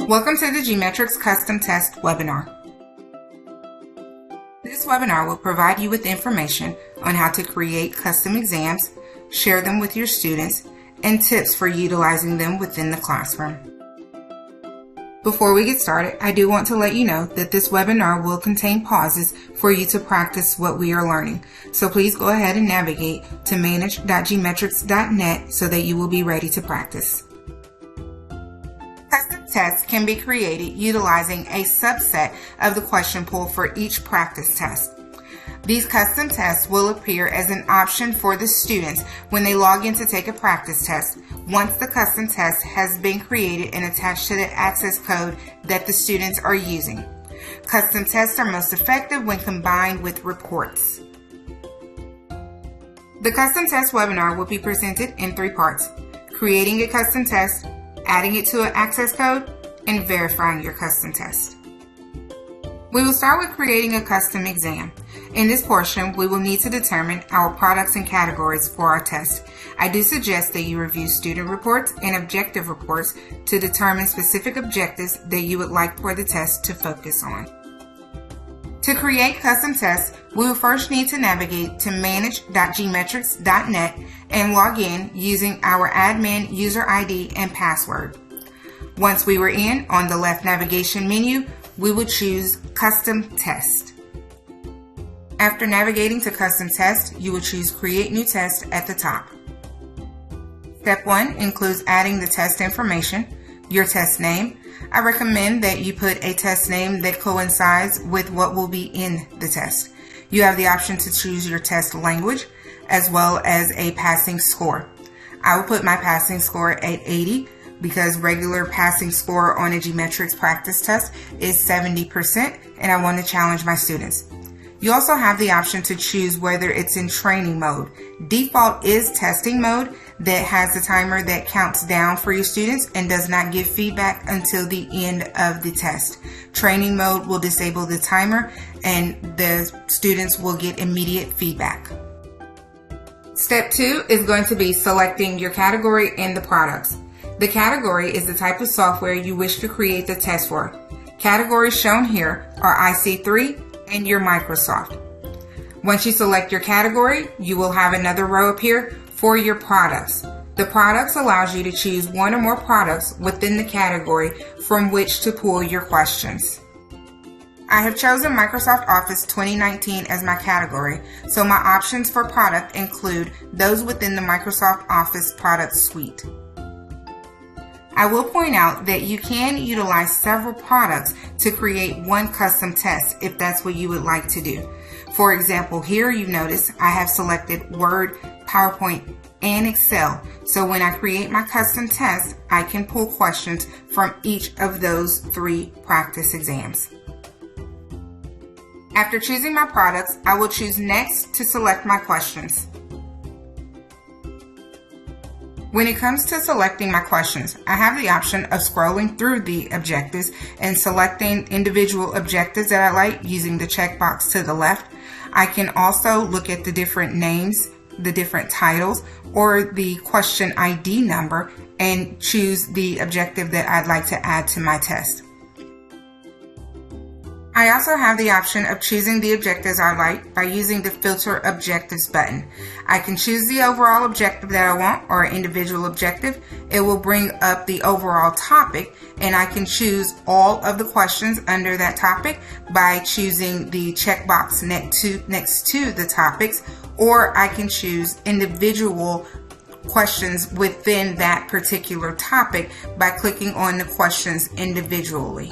Welcome to the GMetrix Custom Test webinar. This webinar will provide you with information on how to create custom exams, share them with your students, and tips for utilizing them within the classroom. Before we get started, I do want to let you know that this webinar will contain pauses for you to practice what we are learning. So please go ahead and navigate to manage.gmetrix.net so that you will be ready to practice. Custom tests can be created utilizing a subset of the question pool for each practice test. These custom tests will appear as an option for the students when they log in to take a practice test once the custom test has been created and attached to the access code that the students are using. Custom tests are most effective when combined with reports. The custom test webinar will be presented in 3 parts: creating a custom test, adding it to an access code, and verifying your custom test. We will start with creating a custom exam. In this portion, we will need to determine our products and categories for our test. I do suggest that you review student reports and objective reports to determine specific objectives that you would like for the test to focus on. To create custom tests, we will first need to navigate to manage.gmetrix.net and log in using our admin user ID and password. Once we were in, on the left navigation menu, we will choose Custom Test. After navigating to Custom Test, you will choose Create New Test at the top. Step 1 includes adding the test information, your test name. I recommend that you put a test name that coincides with what will be in the test. You have the option to choose your test language as well as a passing score. I will put my passing score at 80 because regular passing score on a GMetrix practice test is 70%, and I want to challenge my students. You also have the option to choose whether it's in training mode. Default is testing mode that has the timer that counts down for your students and does not give feedback until the end of the test. Training mode will disable the timer and the students will get immediate feedback. Step 2 is going to be selecting your category and the products. The category is the type of software you wish to create the test for. Categories shown here are IC3 and your Microsoft. Once you select your category, you will have another row appear for your products. The products allows you to choose one or more products within the category from which to pull your questions. I have chosen Microsoft Office 2019 as my category, so my options for product include those within the Microsoft Office product suite. I will point out that you can utilize several products to create one custom test if that's what you would like to do. For example, here you notice I have selected Word, PowerPoint, and Excel. So when I create my custom test, I can pull questions from each of those 3 practice exams. After choosing my products, I will choose Next to select my questions. When it comes to selecting my questions, I have the option of scrolling through the objectives and selecting individual objectives that I like using the checkbox to the left. I can also look at the different names, the different titles, or the question ID number and choose the objective that I'd like to add to my test. I also have the option of choosing the objectives I like by using the Filter Objectives button. I can choose the overall objective that I want or an individual objective. It will bring up the overall topic, and I can choose all of the questions under that topic by choosing the checkbox next to the topics, or I can choose individual questions within that particular topic by clicking on the questions individually.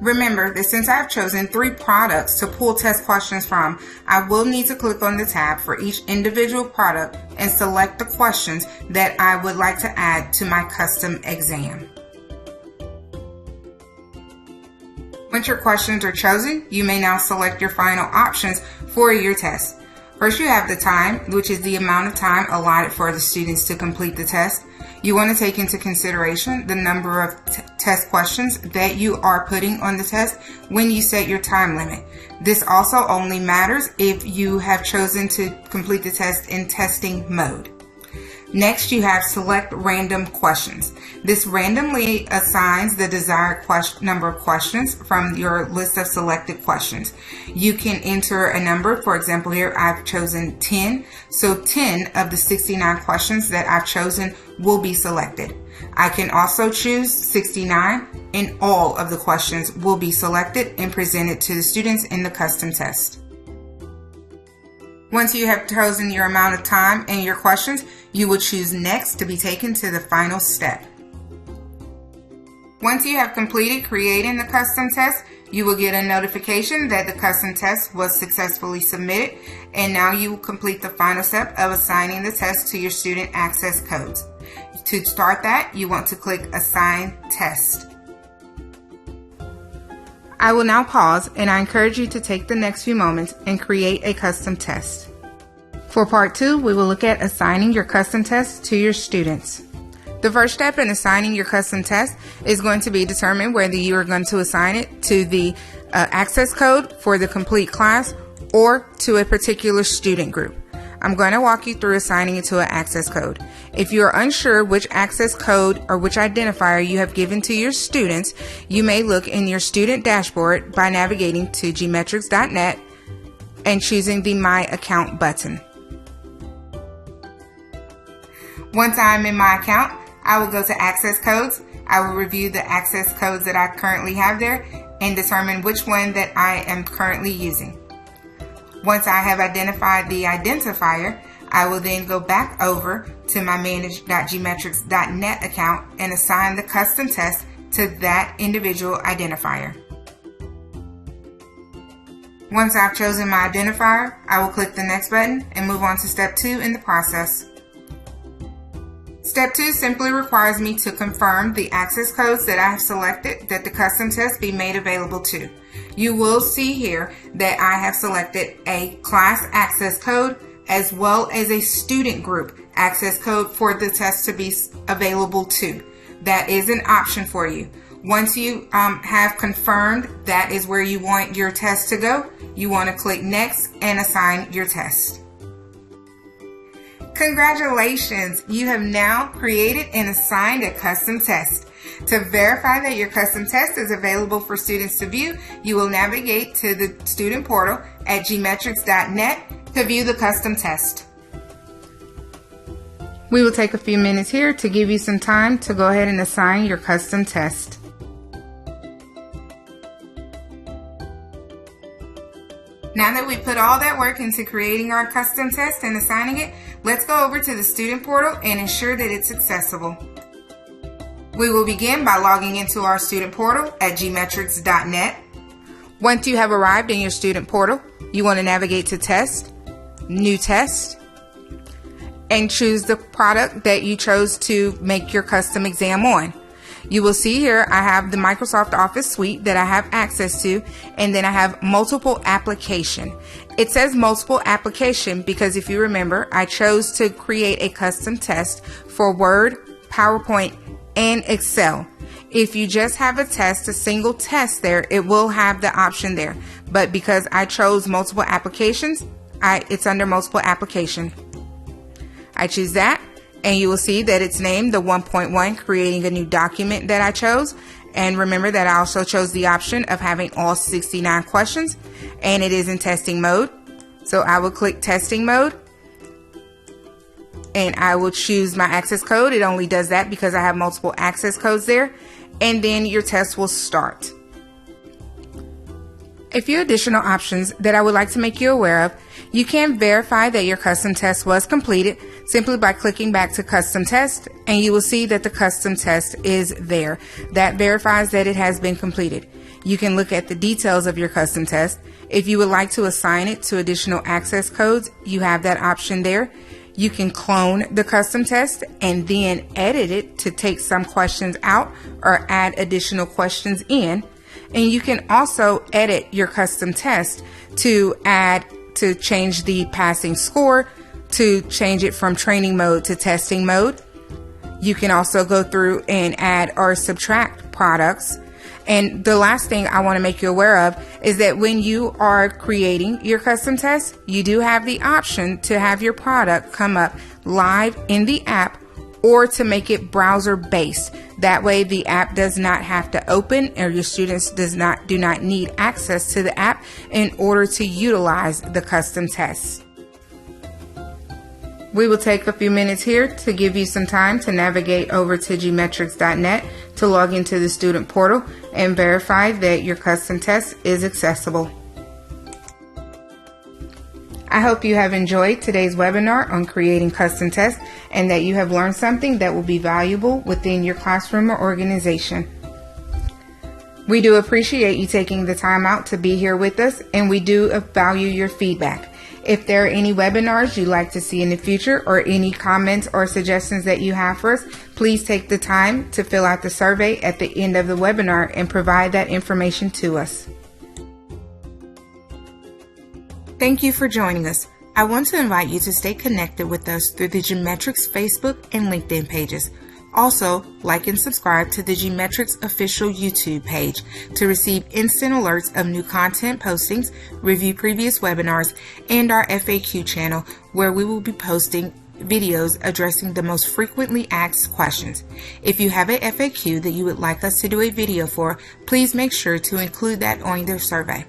Remember that since I've chosen 3 products to pull test questions from, I will need to click on the tab for each individual product and select the questions that I would like to add to my custom exam. Once your questions are chosen, you may now select your final options for your test. First, you have the time, which is the amount of time allotted for the students to complete the test. You want to take into consideration the number of test questions that you are putting on the test when you set your time limit. This also only matters if you have chosen to complete the test in testing mode. Next, you have select random questions. This randomly assigns the desired number of questions from your list of selected questions. You can enter a number. For example, here I've chosen 10. So 10 of the 69 questions that I've chosen will be selected. I can also choose 69, and all of the questions will be selected and presented to the students in the custom test. Once you have chosen your amount of time and your questions, you will choose Next to be taken to the final step. Once you have completed creating the custom test, you will get a notification that the custom test was successfully submitted, and now you will complete the final step of assigning the test to your student access codes. To start that, you want to click Assign Test. I will now pause, and I encourage you to take the next few moments and create a custom test. For part 2, we will look at assigning your custom test to your students. The first step in assigning your custom test is going to be determine whether you are going to assign it to the access code for the complete class or to a particular student group. I'm going to walk you through assigning it to an access code. If you are unsure which access code or which identifier you have given to your students, you may look in your student dashboard by navigating to GMetrix.net and choosing the My Account button. Once I'm in my account, I will go to Access Codes. I will review the access codes that I currently have there and determine which one that I am currently using. Once I have identified the identifier, I will then go back over to my manage.gmetrix.net account and assign the custom test to that individual identifier. Once I've chosen my identifier, I will click the Next button and move on to step 2 in the process. Step 2 simply requires me to confirm the access codes that I have selected that the custom test be made available to. You will see here that I have selected a class access code as well as a student group access code for the test to be available to. That is an option for you. Once you have confirmed that is where you want your test to go, you want to click Next and assign your test. Congratulations! You have now created and assigned a custom test. To verify that your custom test is available for students to view, you will navigate to the student portal at gmetrix.net to view the custom test. We will take a few minutes here to give you some time to go ahead and assign your custom test. Now that we put all that work into creating our custom test and assigning it, let's go over to the student portal and ensure that it's accessible. We will begin by logging into our student portal at gmetrix.net. Once you have arrived in your student portal, you want to navigate to Test, New Test, and choose the product that you chose to make your custom exam on. You will see here I have the Microsoft Office suite that I have access to, and then I have multiple application. It says multiple application because if you remember, I chose to create a custom test for Word, PowerPoint, and Excel. If you just have a test, a single test there, it will have the option there. But because I chose multiple applications, it's under multiple application. I choose that. And you will see that it's named the 1.1 creating a new document that I chose. And remember that I also chose the option of having all 69 questions, and it is in testing mode. So I will click testing mode and I will choose my access code. It only does that because I have multiple access codes there, and then your test will start. A few additional options that I would like to make you aware of. You can verify that your custom test was completed simply by clicking back to Custom Test, and you will see that the custom test is there. That verifies that it has been completed. You can look at the details of your custom test. If you would like to assign it to additional access codes, you have that option there. You can clone the custom test and then edit it to take some questions out or add additional questions in. And you can also edit your custom test to change the passing score, to change it from training mode to testing mode. You can also go through and add or subtract products. And the last thing I want to make you aware of is that when you are creating your custom test, you do have the option to have your product come up live in the app or to make it browser based. That way the app does not have to open, or your students do not need access to the app in order to utilize the custom tests. We will take a few minutes here to give you some time to navigate over to GMetrix.net to log into the student portal and verify that your custom test is accessible. I hope you have enjoyed today's webinar on creating custom tests and that you have learned something that will be valuable within your classroom or organization. We do appreciate you taking the time out to be here with us, and we do value your feedback. If there are any webinars you'd like to see in the future or any comments or suggestions that you have for us, please take the time to fill out the survey at the end of the webinar and provide that information to us. Thank you for joining us. I want to invite you to stay connected with us through the GMetrix Facebook and LinkedIn pages. Also, like and subscribe to the GMetrix official YouTube page to receive instant alerts of new content postings, review previous webinars, and our FAQ channel, where we will be posting videos addressing the most frequently asked questions. If you have a FAQ that you would like us to do a video for, please make sure to include that on the survey.